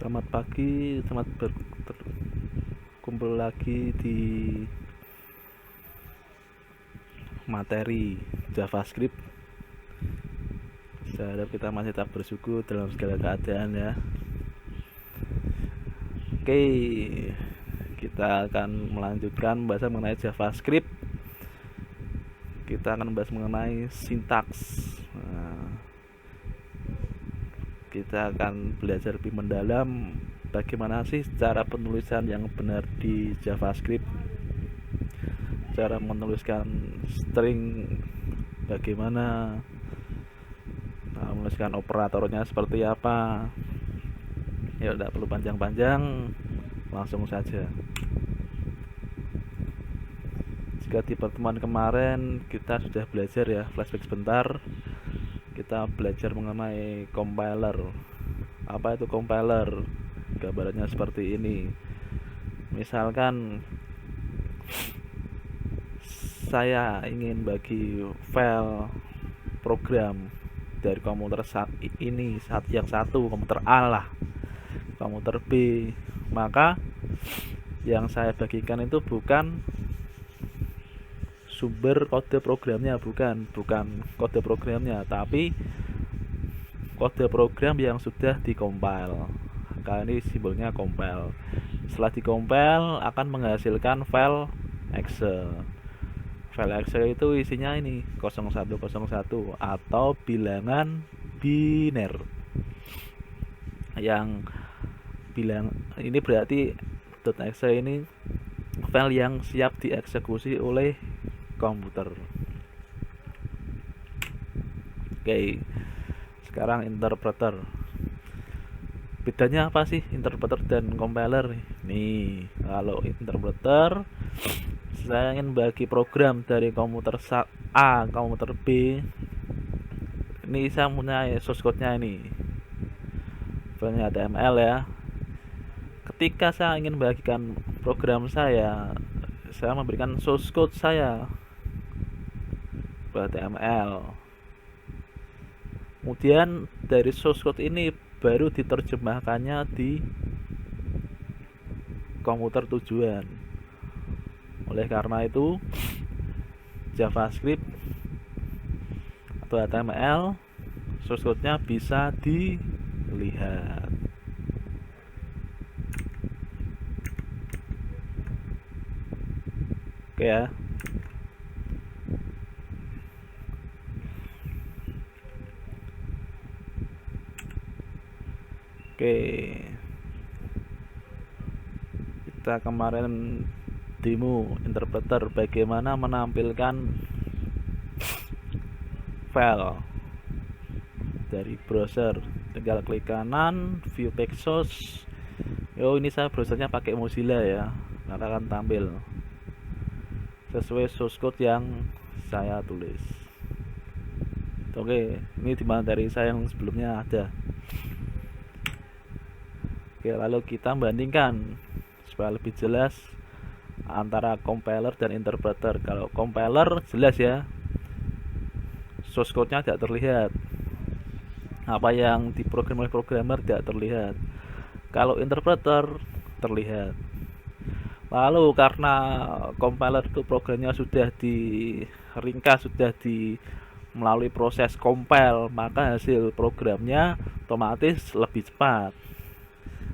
Selamat pagi, selamat berkumpul lagi di materi JavaScript. Saya harap kita masih tetap bersyukur dalam segala keadaan ya. Oke, kita akan melanjutkan pembahasan mengenai JavaScript. Kita akan membahas mengenai sintaks. Kita akan belajar lebih mendalam bagaimana sih cara penulisan yang benar di JavaScript, cara menuliskan string, bagaimana menuliskan operatornya seperti apa. Ya tidak perlu panjang-panjang, langsung saja. Jika di pertemuan kemarin kita sudah belajar ya, flashback sebentar, kita belajar mengenai compiler. Apa itu compiler? Gambarannya seperti ini. Misalkan saya ingin bagi file program dari komputer ini yang satu, komputer A lah, komputer B, maka yang saya bagikan itu bukan sumber kode programnya, bukan kode programnya, tapi kode program yang sudah dikompil. Kali ini simbolnya compile. Setelah dikompil akan menghasilkan file Excel. File Excel itu isinya ini 0101 atau bilangan biner. Yang bilang ini berarti .exe ini file yang siap dieksekusi oleh komputer. Oke, sekarang interpreter. Bedanya apa sih interpreter dan compiler nih? Kalau interpreter, saya ingin bagi program dari komputer A ke komputer B. Ini saya punya source code-nya ini, filenya HTML ya. Ketika saya ingin bagikan program saya memberikan source code saya HTML. Kemudian dari source code ini baru diterjemahkannya di komputer tujuan. Oleh karena itu JavaScript atau HTML source code-nya bisa dilihat. Oke ya. Oke, kita kemarin demo interpreter bagaimana menampilkan file dari browser. Tinggal klik kanan, view page source. Ini saya browsernya pakai Mozilla ya, maka akan tampil sesuai source code yang saya tulis. Oke, ini di materi saya yang sebelumnya ada. Oke, lalu kita bandingkan supaya lebih jelas antara compiler dan interpreter. Kalau compiler jelas ya, source code-nya tidak terlihat, apa yang diprogram oleh programmer tidak terlihat. Kalau interpreter terlihat. Lalu karena compiler itu programnya sudah diringkas, sudah melalui proses compile, maka hasil programnya otomatis lebih cepat.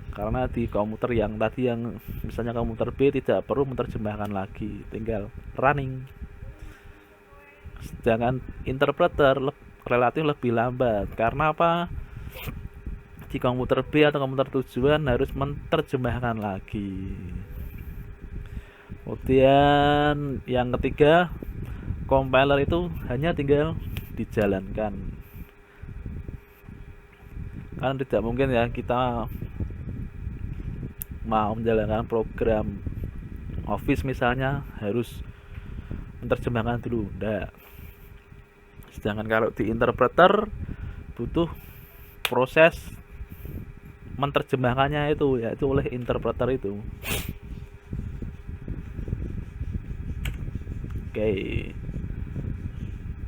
Karena di komputer yang tadi, yang misalnya komputer B, tidak perlu menerjemahkan lagi, tinggal running. Sedangkan interpreter relatif lebih lambat. Karena apa? Di komputer B atau komputer tujuan harus menerjemahkan lagi. Kemudian yang ketiga, compiler itu hanya tinggal dijalankan. Kan tidak mungkin ya kita mau menjalankan program Office misalnya harus menerjemahkan dulu, enggak. Sedangkan kalau di interpreter butuh proses menerjemahkannya itu, yaitu oleh interpreter itu. Oke,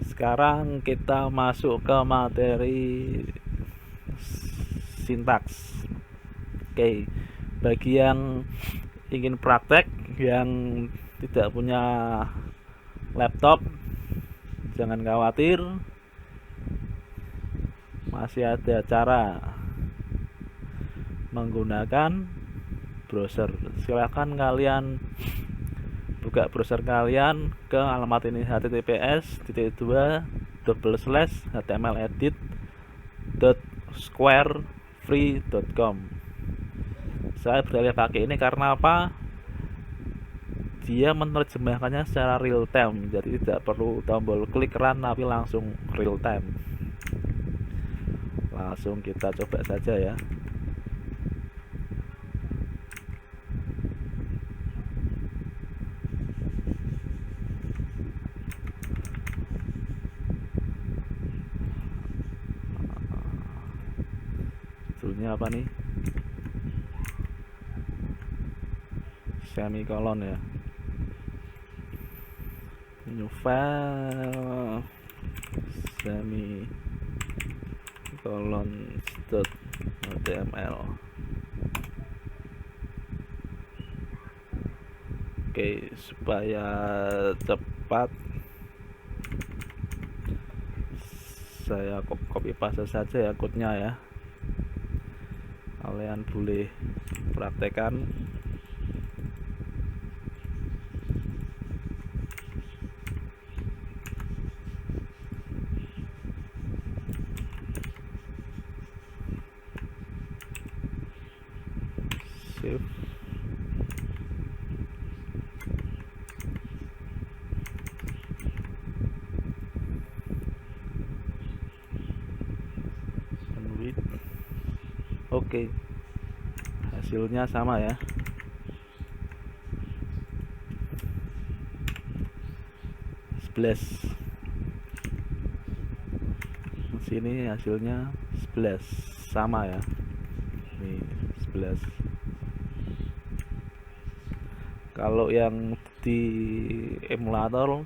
sekarang kita masuk ke materi sintaks. Oke, bagi yang ingin praktek, yang tidak punya laptop, jangan khawatir, masih ada cara menggunakan browser. Silakan kalian buka browser kalian ke alamat ini, https://htmledit.squarefree.com. Saya beralih pakai ini karena apa? Dia menerjemahkannya secara real time, jadi tidak perlu tombol klik run tapi langsung real time. Langsung kita coba saja ya. Judulnya apa nih? Semikolon ya. New file semicolon.html. Oke, supaya cepat saya copy paste saja ya code-nya ya. Kalian boleh praktekkan. Save. Oke, hasilnya sama ya. Sini hasilnya 11 sama ya. Nih 11. Kalau yang di emulator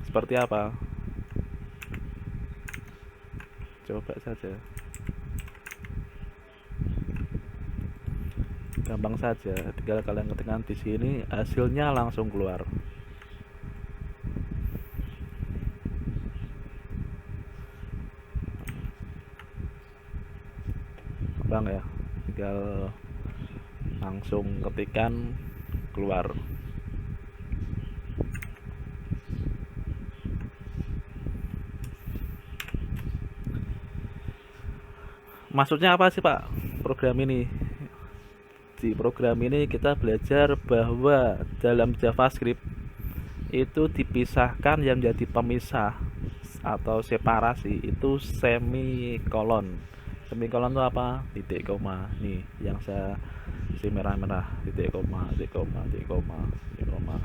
seperti apa? Coba saja. Gampang saja, tinggal kalian ketikkan di sini, hasilnya langsung keluar. Gampang ya, tinggal langsung ketikkan keluar. Maksudnya apa sih Pak program ini? Di program ini kita belajar bahwa dalam JavaScript itu dipisahkan, yang jadi pemisah atau separasi itu semikolon. Semikolon itu apa? Titik koma. Nih yang saya merah-merah, titik koma, titik koma, titik koma, titik koma.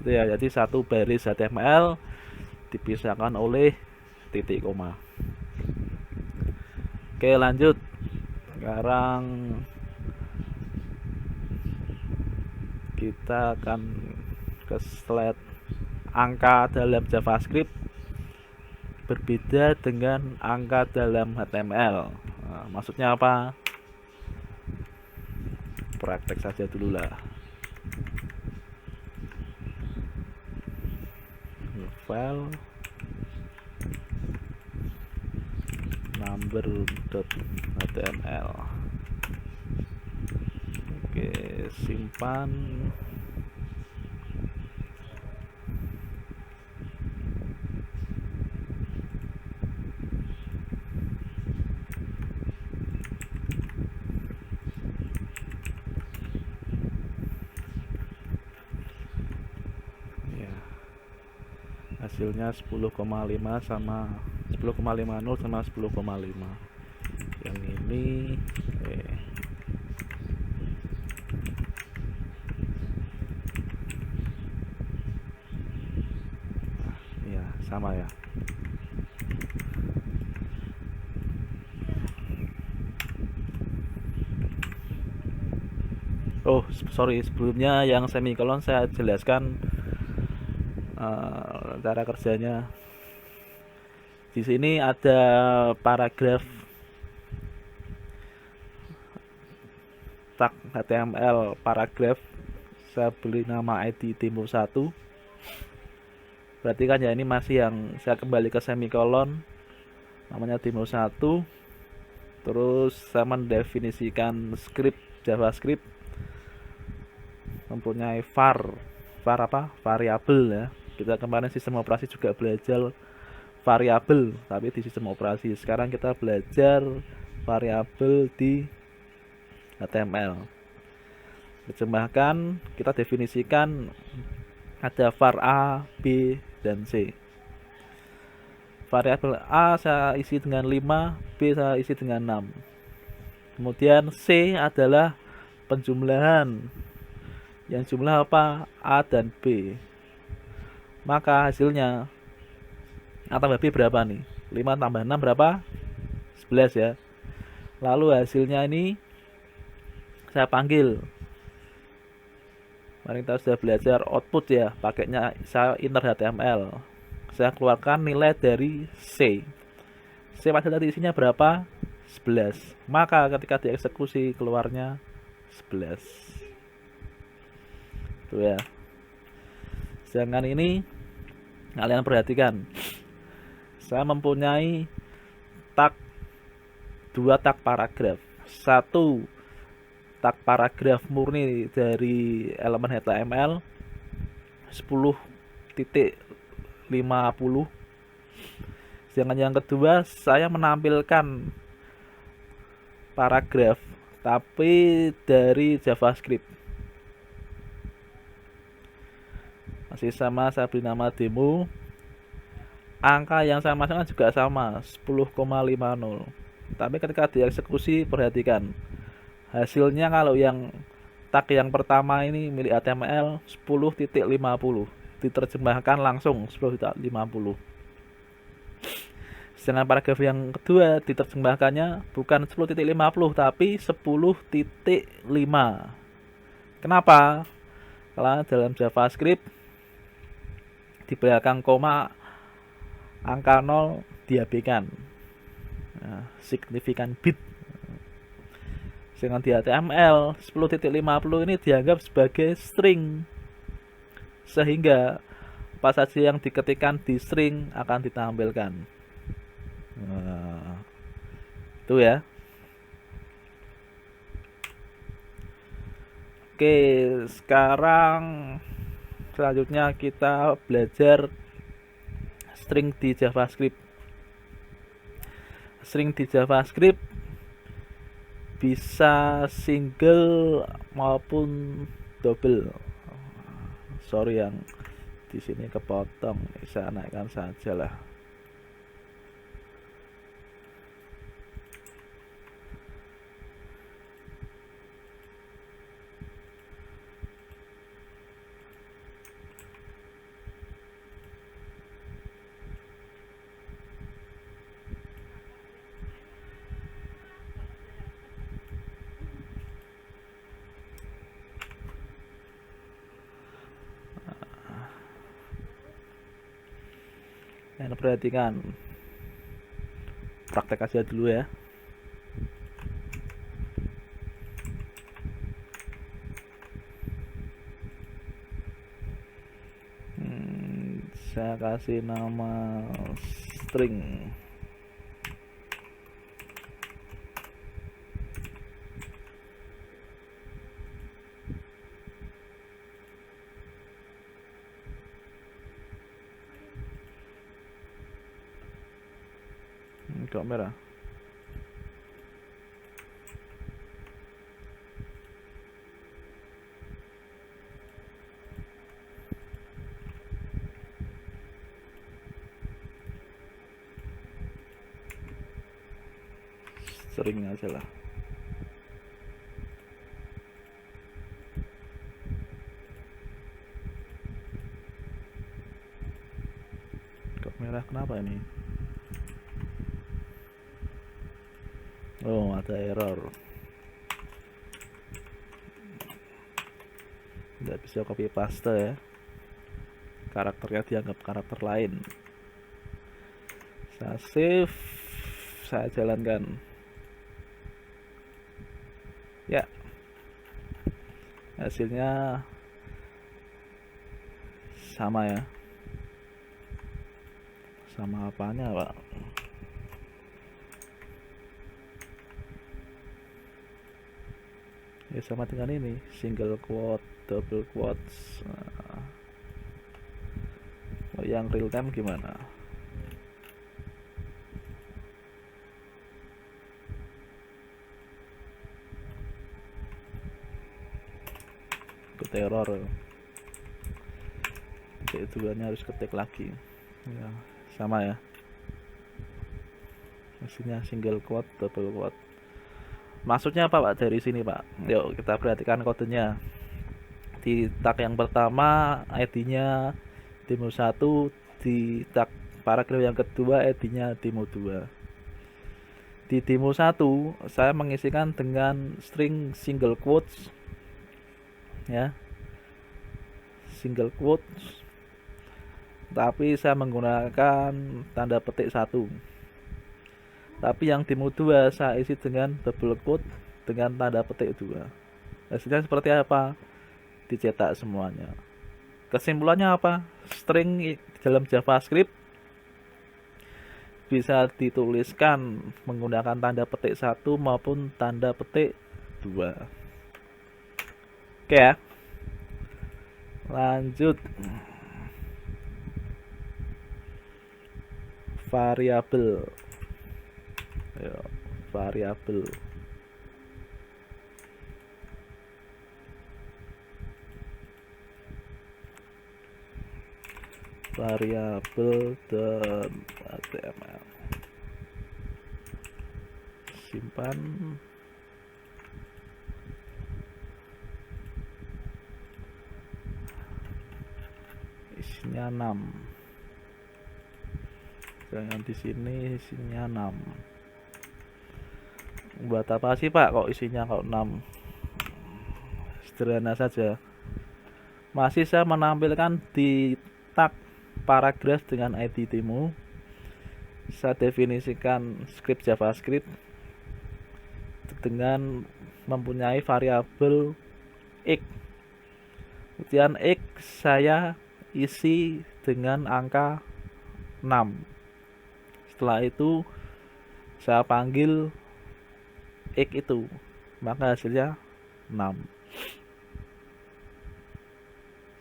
Itu ya, jadi satu baris HTML dipisahkan oleh titik koma. Oke, lanjut. Sekarang kita akan ke slide angka dalam JavaScript berbeda dengan angka dalam HTML. Nah, maksudnya apa? Praktek saja dulu lah. New file number.html. Oke, simpan. Hasilnya 10,5 sama 10,50 sama 10,5. Yang ini ya sama ya. Oh sorry, sebelumnya yang semikolon saya jelaskan cara kerjanya. Di sini ada paragraf tak HTML paragraf, saya beri nama ID demo 1. Perhatikan ya, ini masih yang saya kembali ke semikolon, namanya demo 1. Terus saya mendefinisikan script JavaScript mempunyai var apa? Variabel ya. Kita kemarin sistem operasi juga belajar variabel, tapi di sistem operasi. Sekarang kita belajar variabel di HTML. Terjemahkan, kita definisikan ada var A, B, dan C. Variabel A saya isi dengan 5, B saya isi dengan 6. Kemudian C adalah penjumlahan. Yang jumlah apa? A dan B. Maka hasilnya A tambah B berapa nih? 5 tambah 6 berapa? 11 ya. Lalu hasilnya ini saya panggil. Mari kita sudah belajar output ya, pakainya saya inner HTML. Saya keluarkan nilai dari C. C pada tadi isinya berapa? 11. Maka ketika dieksekusi keluarnya 11. Tuh ya. Sedangkan ini kalian perhatikan. Saya mempunyai tag 2 tag paragraf. 1 tag paragraf murni dari elemen HTML 10.50. Sedangkan yang kedua saya menampilkan paragraf tapi dari JavaScript. Masih sama, saya beri nama demo. Angka yang saya masukkan juga sama, 10,50. Tapi ketika dieksekusi perhatikan. Hasilnya kalau yang tag yang pertama ini milik HTML 10.50, diterjemahkan langsung 10.50. Sedangkan paragraf yang kedua diterjemahkannya bukan 10.50 tapi 10.5. Kenapa? Karena dalam JavaScript di belakang koma angka 0 diabaikan. Nah, signifikan bit. Dengan di HTML 10.50 ini dianggap sebagai string, sehingga apa saja yang diketikkan di string akan ditampilkan. Nah, itu ya. Oke, sekarang selanjutnya kita belajar string di JavaScript. String di JavaScript bisa single maupun double. Sorry yang di sini kepotong, saya naikkan saja lah. Perhatikan, praktek aja dulu ya. Saya kasih nama string. Kok merah? String aja lah. Kok merah kenapa ini? Oh, ada error. Tidak bisa copy paste ya. Karakternya dianggap karakter lain. Saya save, saya jalankan. Ya, hasilnya sama ya, sama apanya Pak? Ya sama dengan ini, single quote, double quotes. Nah, yang real time gimana? Ke teror, keduanya harus ketik lagi ya, sama ya, hasilnya single quote, double quote. Maksudnya apa Pak dari sini Pak? Yuk kita perhatikan kodenya. Di tag yang pertama ID-nya Timo 1, di tag paragraf yang kedua ID-nya Timo 2. Di Timo 1 saya mengisikan dengan string single quotes ya, single quotes, tapi saya menggunakan tanda petik 1. Tapi yang Timo 2 saya isi dengan double quote dengan tanda petik 2. Hasilnya seperti apa? Dicetak semuanya. Kesimpulannya apa? String dalam JavaScript bisa dituliskan menggunakan tanda petik 1 maupun tanda petik 2. Oke ya. Lanjut. Variabel. Ya, variabel. Variabel dan HTML. Simpan. Isinya 6. Jangan di sini isinya 6. Buat apa sih Pak kok isinya kok 6? Sederhana saja. Masih saya menampilkan di tag paragraf dengan ID Timo. Saya definisikan script JavaScript dengan mempunyai variabel x. Kemudian x saya isi dengan angka 6. Setelah itu saya panggil x itu, maka hasilnya 6.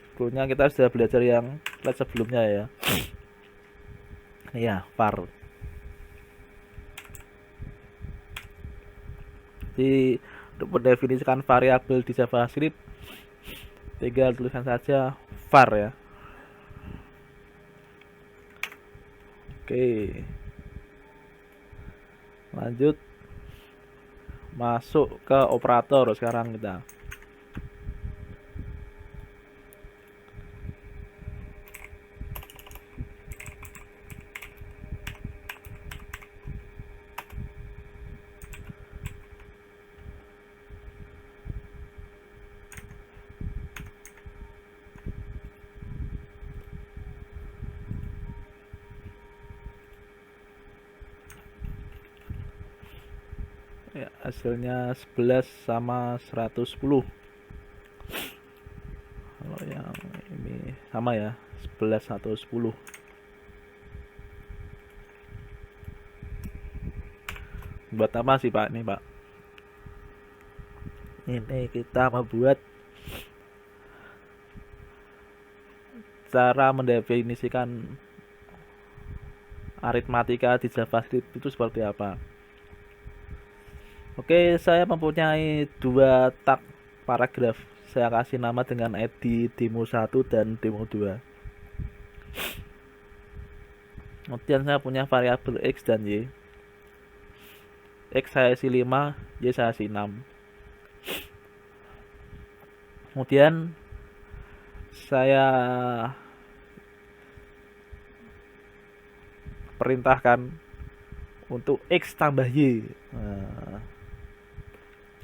Sebelumnya kita sudah belajar yang slide sebelumnya ya. Iya, var. Jadi untuk mendefinisikan variabel di JavaScript tinggal tuliskan saja var ya. Oke. Lanjut masuk ke operator sekarang kita. Ya, hasilnya 11 sama 110. Kalau yang ini sama ya, 11 atau 10. Buat apa sih Pak ini Pak? Ini kita membuat cara mendefinisikan aritmatika di JavaScript itu seperti apa. Oke, saya mempunyai 2 tag paragraf. Saya kasih nama dengan ID Timo 1 dan Timo 2. Kemudian saya punya variabel x dan y. X saya isi 5, y saya isi 6. Kemudian saya perintahkan untuk x tambah y. Nah,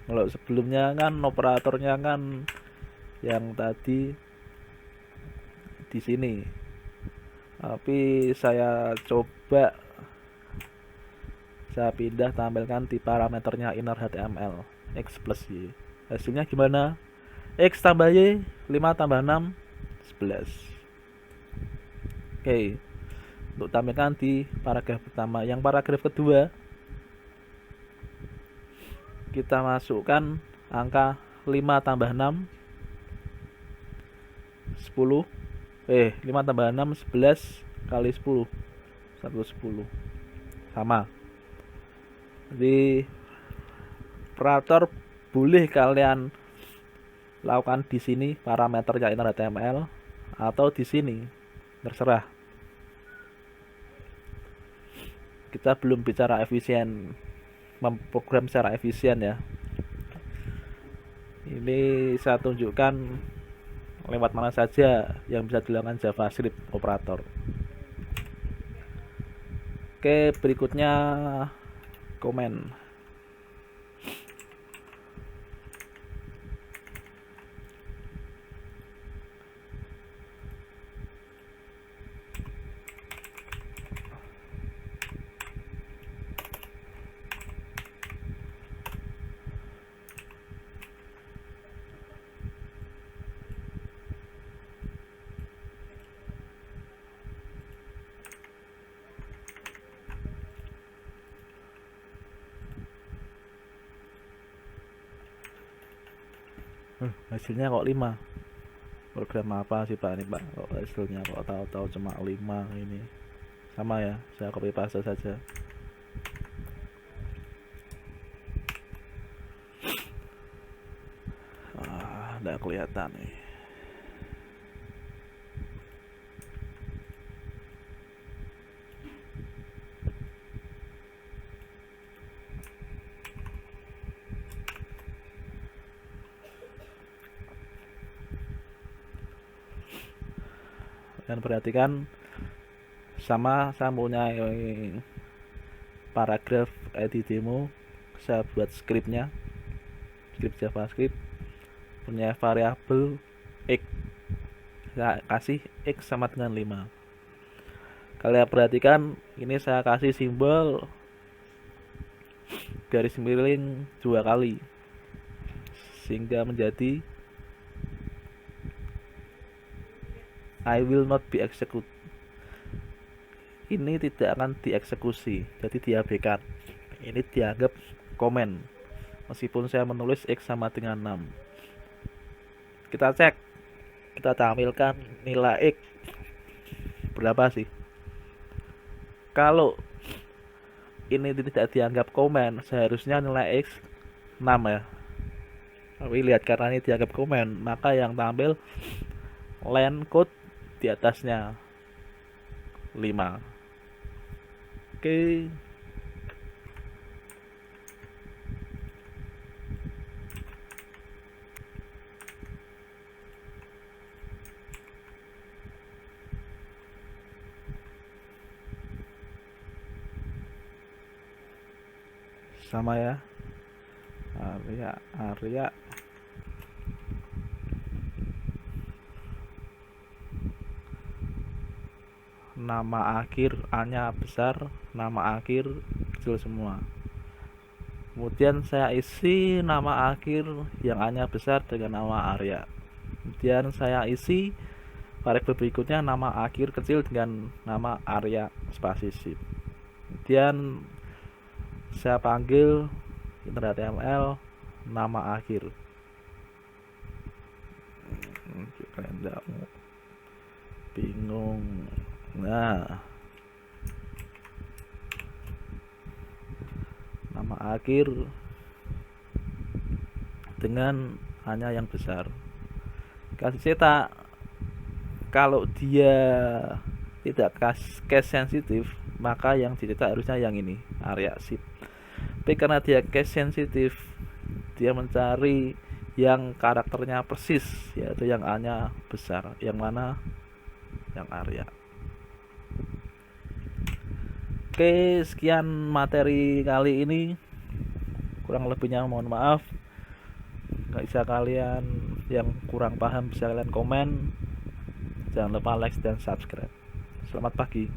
kalau sebelumnya kan operatornya kan yang tadi di sini, tapi saya coba saya pindah tampilkan di parameternya inner HTML x plus y. Hasilnya gimana? X tambah Y 5 tambah 6 11. Oke, untuk tampilkan di paragraf pertama. Yang paragraf kedua, kita masukkan angka 5 tambah 6 10. 5 tambah 6 11 kali 10 110 sama. Jadi operator boleh kalian lakukan di sini parameternya inner.html atau di sini, terserah. Kita belum bicara efisien, memprogram secara efisien ya. Ini saya tunjukkan lewat mana saja yang bisa dilakukan JavaScript operator. Oke, berikutnya komen. Hasilnya kok 5. Program apa sih Pak ini Pak? Kok hasilnya kok tahu-tahu cuma 5 ini. Sama ya, saya copy paste saja. Nggak kelihatan nih. Dan perhatikan, sama saya punya paragraf edit demo, saya buat skripnya, skrip JavaScript, punya variabel x, saya kasih x sama dengan 5. Kalian perhatikan, ini saya kasih simbol garis miring 2 kali sehingga menjadi I will not be executed. Ini tidak akan dieksekusi, jadi diabaikan. Ini dianggap komen meskipun saya menulis x sama dengan 6. Kita cek, kita tampilkan nilai x berapa sih. Kalau ini tidak dianggap komen, seharusnya nilai x 6 ya. Tapi lihat, karena ini dianggap komen, maka yang tampil line code di atasnya 5. Oke. Sama ya. Area nama akhir A-nya besar, nama akhir kecil semua. Kemudian saya isi nama akhir yang A-nya besar dengan nama area. Kemudian saya isi paragraf berikutnya nama akhir kecil dengan nama area spasi zip. Kemudian saya panggil inner.html nama akhir. Kalian tidak bingung. Nah, nama akhir dengan hanya yang besar. Kasih cetak. Kalau dia tidak case sensitif, maka yang dicetak harusnya yang ini, area zip. Tapi karena dia case sensitif, dia mencari yang karakternya persis, yaitu yang A-nya besar. Yang mana? Yang area. Oke, sekian materi kali ini. Kurang lebihnya mohon maaf. Nggak bisa kalian yang kurang paham bisa kalian komen. Jangan lupa like dan subscribe. Selamat pagi.